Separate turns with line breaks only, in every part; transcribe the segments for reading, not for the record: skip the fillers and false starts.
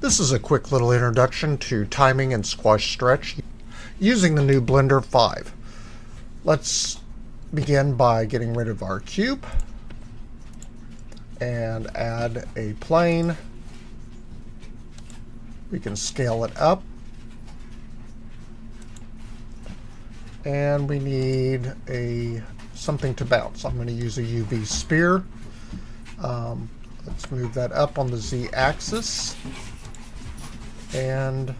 This is a quick little introduction to timing and squash stretch using the new Blender 5. Let's begin by getting rid of our cube and add a plane. We can scale it up. And we need something to bounce. I'm going to use a UV sphere. Let's move that up on the Z-axis and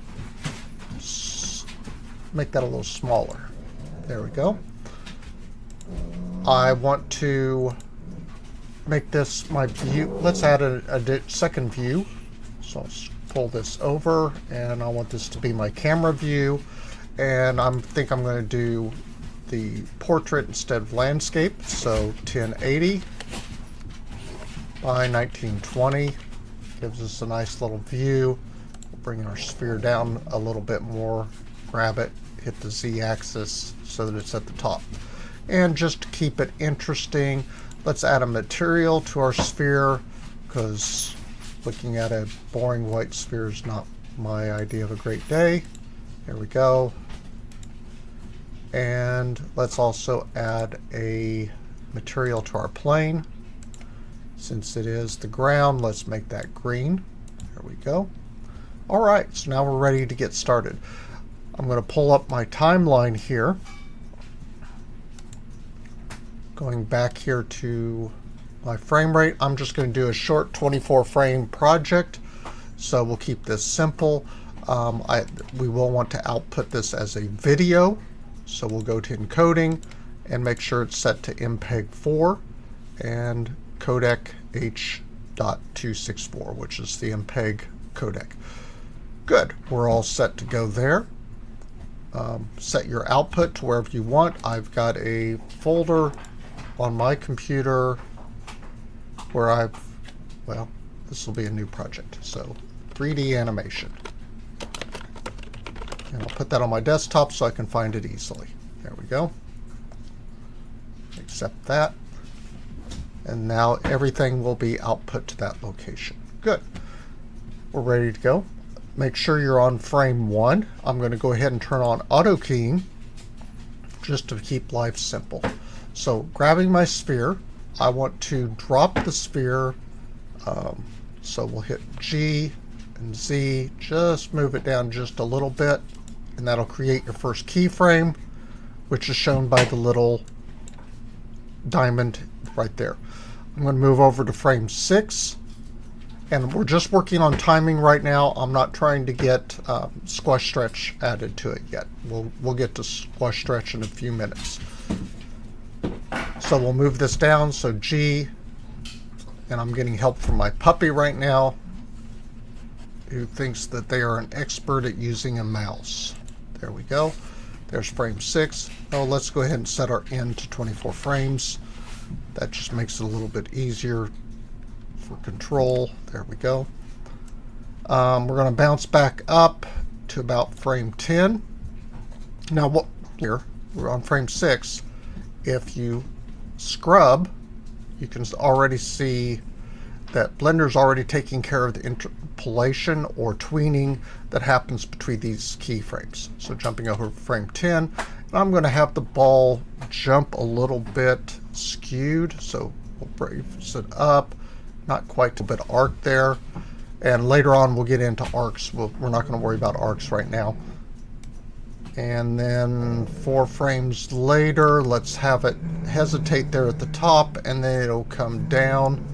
make that a little smaller. There we go. I want to make this my view. Let's add a second view. So I'll pull this over, and I want this to be my camera view. And I think I'm going to do the portrait instead of landscape. So 1080 by 1920 gives us a nice little view. We'll bring our sphere down a little bit more, grab it, hit the Z-axis so that it's at the top. And just to keep it interesting, let's add a material to our sphere, because looking at a boring white sphere is not my idea of a great day. There we go. And let's also add a material to our plane. Since it is the ground, let's make that green. There we go. All right, so now we're ready to get started. I'm going to pull up my timeline here. Going back here to my frame rate, I'm just going to do a short 24 frame project. So we'll keep this simple. We will want to output this as a video. So we'll go to encoding and make sure it's set to MPEG 4 and codec H.264, which is the MPEG codec. Good, we're all set to go there. Set your output to wherever you want. I've got a folder on my computer where this will be a new project. So 3D animation. And I'll put that on my desktop so I can find it easily. There we go. Accept that. And now everything will be output to that location. Good. We're ready to go. Make sure you're on frame 1. I'm going to go ahead and turn on auto keying just to keep life simple. So grabbing my sphere, I want to drop the sphere. So we'll hit G and Z, just move it down just a little bit, and that'll create your first keyframe, which is shown by the little diamond right there. I'm going to move over to frame 6, and we're just working on timing right now. I'm not trying to get squash stretch added to it yet. We'll get to squash stretch in a few minutes. So we'll move this down, so G, and I'm getting help from my puppy right now, who thinks that they are an expert at using a mouse. There we go. There's frame 6. Oh, let's go ahead and set our end to 24 frames. That just makes it a little bit easier for control. There we go. We're going to bounce back up to about frame 10. Now, here we're on frame 6. If you scrub, you can already see that Blender's already taking care of the interpolation or tweening that happens between these keyframes. So jumping over frame 10, and I'm going to have the ball jump a little bit skewed. So we'll brace it up, not quite a bit arc there. And later on we'll get into arcs. We're not going to worry about arcs right now. And then 4 frames later, let's have it hesitate there at the top, and then it'll come down.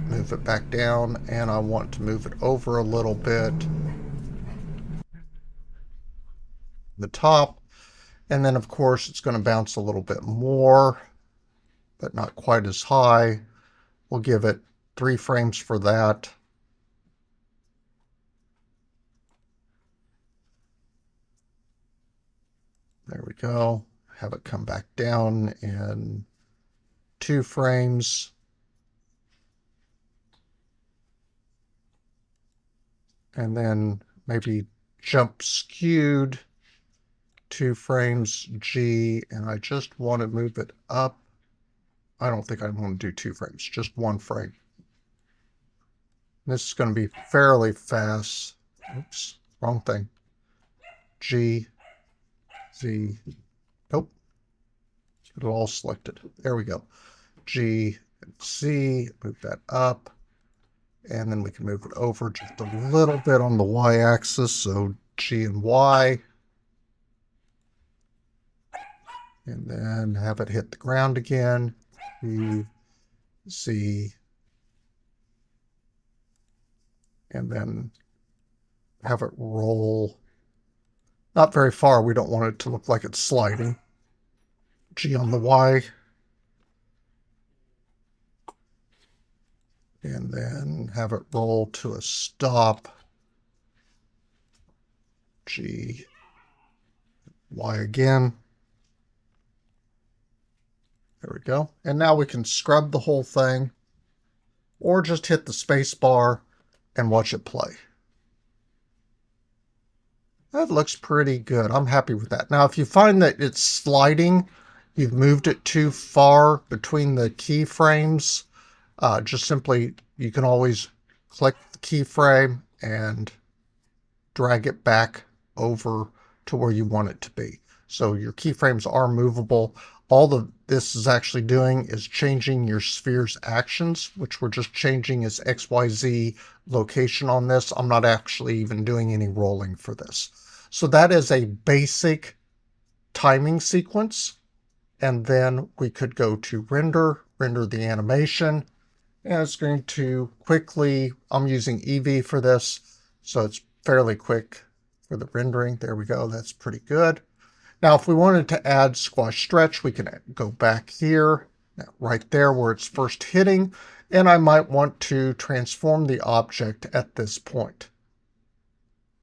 Move it back down, and I want to move it over a little bit. The top, and then of course it's going to bounce a little bit more, but not quite as high. We'll give it 3 frames for that. There we go. Have it come back down in 2 frames. And then maybe jump skewed 2 frames G, and I just want to move it up I don't think I want to do 2 frames, just 1 frame. This is going to be fairly fast. Oops, wrong thing. G, Z, nope. Get it all selected. There we go. G and C, move that up. And then we can move it over just a little bit on the y-axis. So G and Y. And then have it hit the ground again. G, Z. And then have it roll. Not very far. We don't want it to look like it's sliding. G on the Y. And then have it roll to a stop. G, Y again. There we go. And now we can scrub the whole thing or just hit the space bar and watch it play. That looks pretty good. I'm happy with that. Now, if you find that it's sliding, you've moved it too far between the keyframes, just simply, you can always click the keyframe and drag it back over to where you want it to be. So your keyframes are movable. All this is actually doing is changing your sphere's actions, which we're just changing its XYZ location on this. I'm not actually even doing any rolling for this. So that is a basic timing sequence. And then we could go to render the animation. And it's going to quickly, I'm using Eevee for this, so it's fairly quick for the rendering. There we go. That's pretty good. Now, if we wanted to add squash stretch, we can go back here, right there where it's first hitting, and I might want to transform the object at this point.